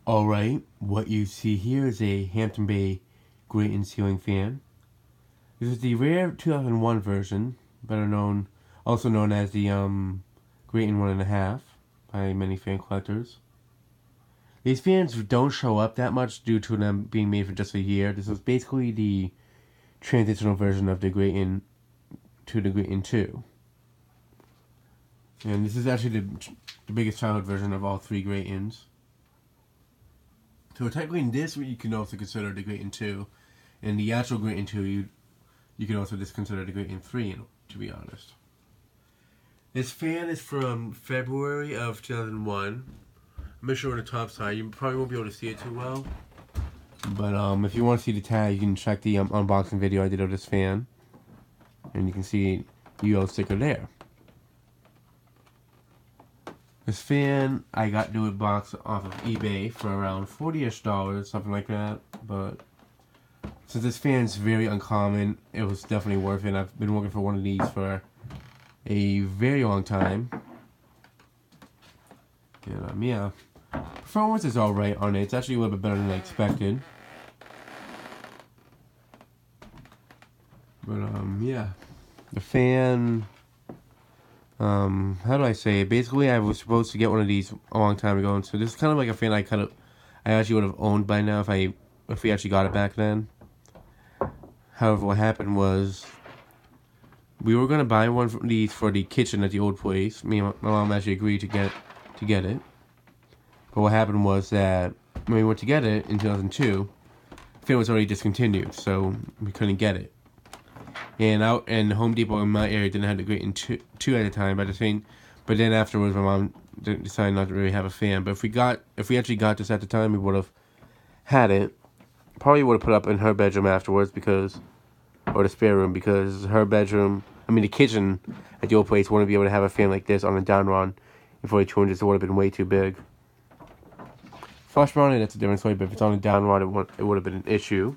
Alright, what you see here is a Hampton Bay Grayton ceiling fan. This is the rare 2001 version, also known as the Grayton 1.5 by many fan collectors. These fans don't show up that much due to them being made for just a year. This was basically the transitional version of the Grayton to the Grayton 2. And this is actually the biggest childhood version of all three Graytons. So technically in this you can also consider the Grayton 2. And the actual Grayton 2 you can also just consider the Grayton 3, to be honest. This fan is from February of 2001. I'm not sure on the top side. You probably won't be able to see it too well. But if you want to see the tag, you can check the unboxing video I did of this fan. And you can see the yellow sticker there. This fan I got new in box off of eBay for around $40-ish, something like that. But since this fan's very uncommon, it was definitely worth it. I've been working for one of these for a very long time. And yeah, performance is alright on it. It's actually a little bit better than I expected. But yeah, the fan. How do I say it? Basically, I was supposed to get one of these a long time ago, and so this is kind of like a fan I actually would have owned by now if we actually got it back then. However, what happened was we were gonna buy one of these for the kitchen at the old place. Me and my mom actually agreed to get it. But what happened was that when we went to get it in 2002, the fan was already discontinued, so we couldn't get it. And Home Depot in my area didn't have the Grayton 2 at the time, but then afterwards my mom decided not to really have a fan. But if we actually got this at the time, we would have had it. Probably would have put it up in her bedroom afterwards or the spare room, because the kitchen at the old place wouldn't be able to have a fan like this on a down run. If we tuned this, it would have been way too big. Flush mounted, that's a different story, but if it's on a down run, it would have been an issue.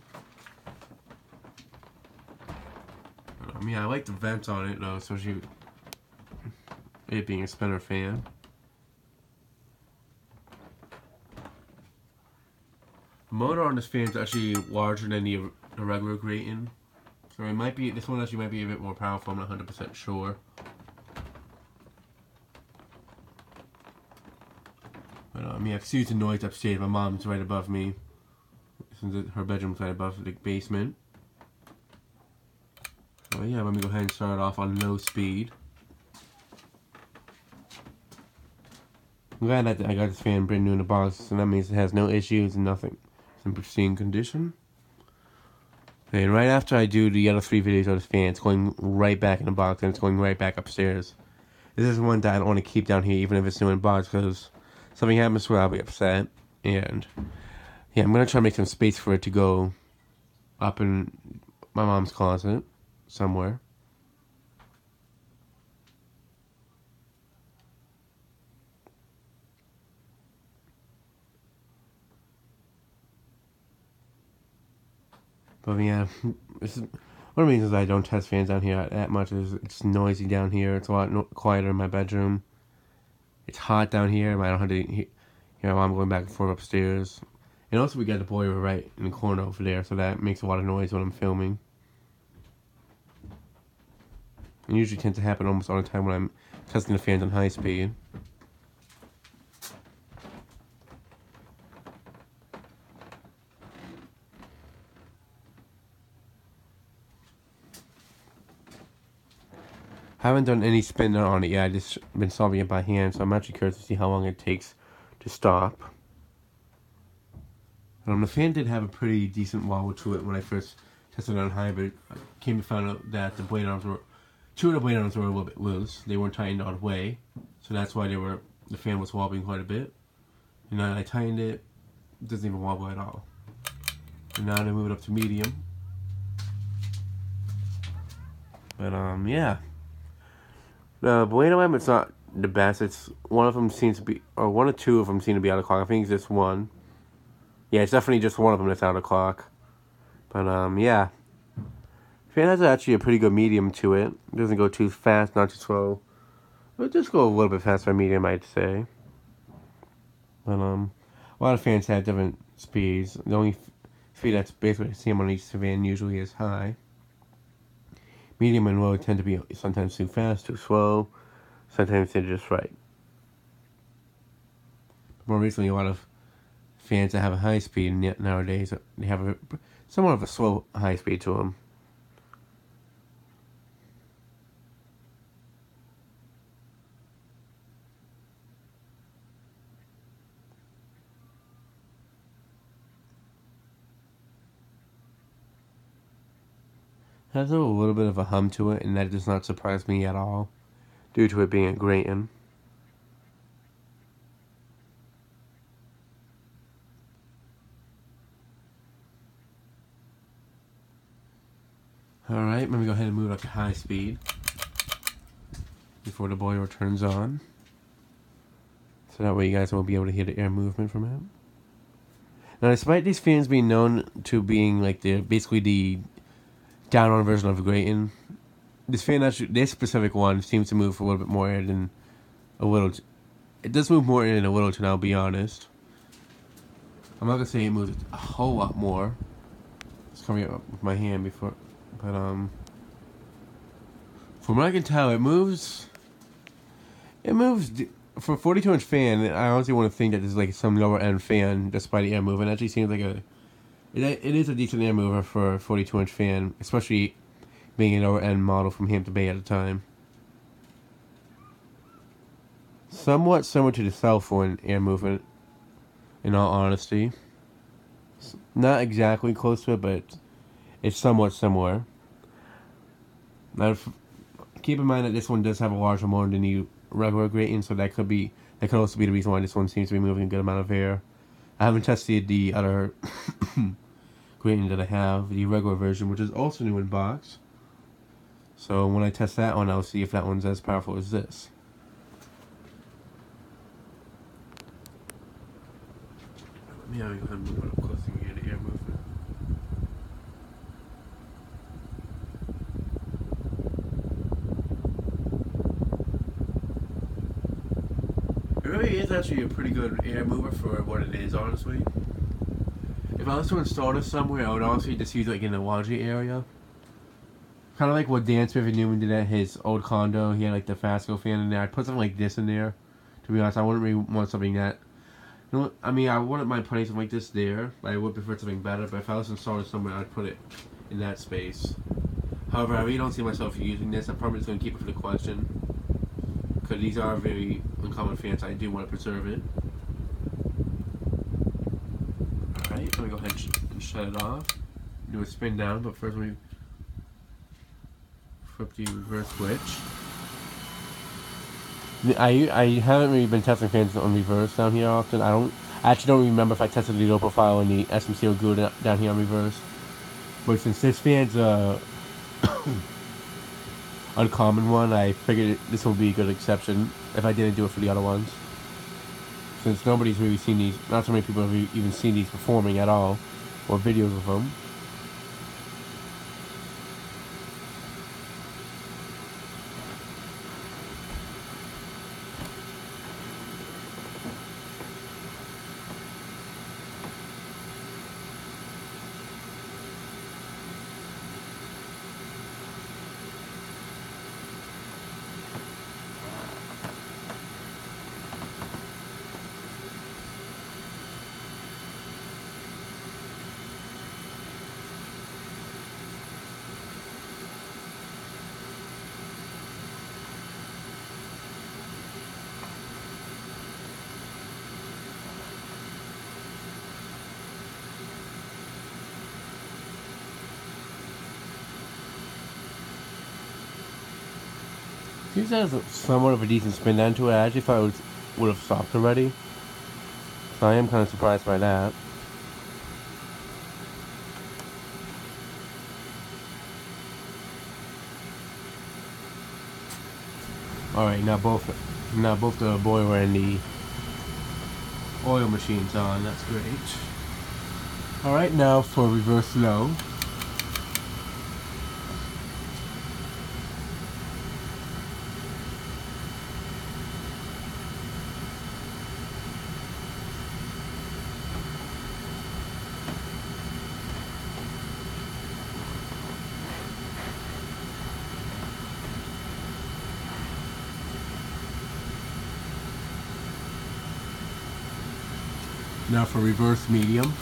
I like the vents on it though, especially it being a spinner fan. The motor on this fan is actually larger than the regular Grayton, so this one actually might be a bit more powerful. I'm not 100% sure. But yeah, excuse the noise upstairs. My mom's right above me, since her bedroom's right above the basement. So yeah, let me go ahead and start off on low speed. I'm glad that I got this fan brand new in the box, and that means it has no issues and nothing. It's in pristine condition. Okay, and right after I do the other 3 videos of this fan, it's going right back in the box, and it's going right back upstairs. This is one that I don't want to keep down here, even if it's new in the box, because something happens where I'll be upset. And yeah, I'm going to try to make some space for it to go up in my mom's closet somewhere. But yeah, this is one of the reasons I don't test fans down here that much. Is it's noisy down here. It's a lot quieter in my bedroom. It's hot down here. I don't have to hear my mom going back and forth upstairs. And also we got the boiler right in the corner over there, so that makes a lot of noise when I'm filming. It usually tends to happen almost all the time when I'm testing the fans on high speed. I haven't done any spin on it yet. I just been solving it by hand, so I'm actually curious to see how long it takes to stop. The fan did have a pretty decent wobble to it when I first tested it on high, but I came to find out that two of the blade arms were a little bit loose. They weren't tightened all the way, so that's why the fan was wobbling quite a bit. And now that I tightened it, it doesn't even wobble at all. And now I move it up to medium. But yeah. The blade arm, it's not the best. It's one or two of them seem to be out of clock. I think it's just one. Yeah, it's definitely just one of them that's out of clock. But yeah. Fan has actually a pretty good medium to it. It doesn't go too fast, not too slow. But just go a little bit faster medium, I'd say. But A lot of fans have different speeds. The only speed that's basically the same on each fan usually is high. Medium and low tend to be sometimes too fast, too slow. Sometimes they're just right. More recently, a lot of fans that have a high speed nowadays, they have somewhat of a slow high speed to them. Has a little bit of a hum to it, and that does not surprise me at all, due to it being a Grayton. Alright, let me go ahead and move up to high speed before the boiler turns on. So that way you guys won't be able to hear the air movement from it. Now, despite these fans being known to being like basically the down-on version of a Grayton, this specific one seems to move a little bit more air than a little. It does move more air than a little, to now be honest. I'm not gonna say it moves a whole lot more. Just coming up with my hand before, but from what I can tell, it moves. It moves for a 42-inch fan. I honestly want to think that there's like some lower end fan, despite the air moving. It actually seems like it is a decent air mover for a 42-inch fan, especially being a lower end model from Hampton Bay at the time. Somewhat similar to the South One air movement, in all honesty. Not exactly close to it, but it's somewhat similar. Now, keep in mind that this one does have a larger motor than the regular Grayton, so that could also be the reason why this one seems to be moving a good amount of air. I haven't tested the other Grayton that I have, the regular version, which is also new in box. So when I test that one, I'll see if that one's as powerful as this. Let me go ahead and move it up close and get the air movement. It really is actually a pretty good air mover for what it is, honestly. If I was to install this somewhere, I would honestly just use it like in the laundry area. Kind of like what Dan Smith and Newman did at his old condo. He had like the Fasco fan in there. I'd put something like this in there. To be honest, I wouldn't really want something that... You know, I mean, I wouldn't mind putting something like this there, but I would prefer something better. But if I was to install it somewhere, I'd put it in that space. However, I really don't see myself using this. I'm probably just going to keep it for the question, because these are very uncommon fans. I do want to preserve it. Alright, let me go ahead and shut it off. Do a spin down, but first we flip the reverse switch. I haven't really been testing fans on reverse down here often. I actually don't remember if I tested the low profile and the SMC or glue down here on reverse. But since this fan's uncommon one, I figured this would be a good exception if I didn't do it for the other ones. Since nobody's really seen these, not so many people have even seen these performing at all, or videos of them. Seems to have somewhat of a decent spin down to it. I actually thought it would have stopped already. So I am kind of surprised by that. Alright, now both the boiler and the oil machine's on. That's great. Alright, now for reverse low. Now for reverse medium.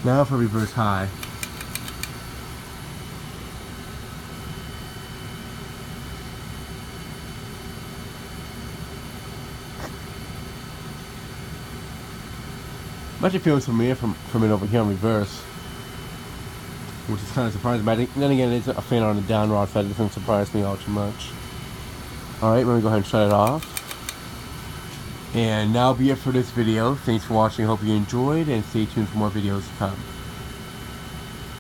Now for reverse high. I'm actually feeling some weird from it over here in reverse, which is kind of surprising. But then again, it's a fan on the down rod side. It doesn't surprise me all too much. Alright, let me go ahead and shut it off. And that'll be it for this video. Thanks for watching. Hope you enjoyed, and stay tuned for more videos to come.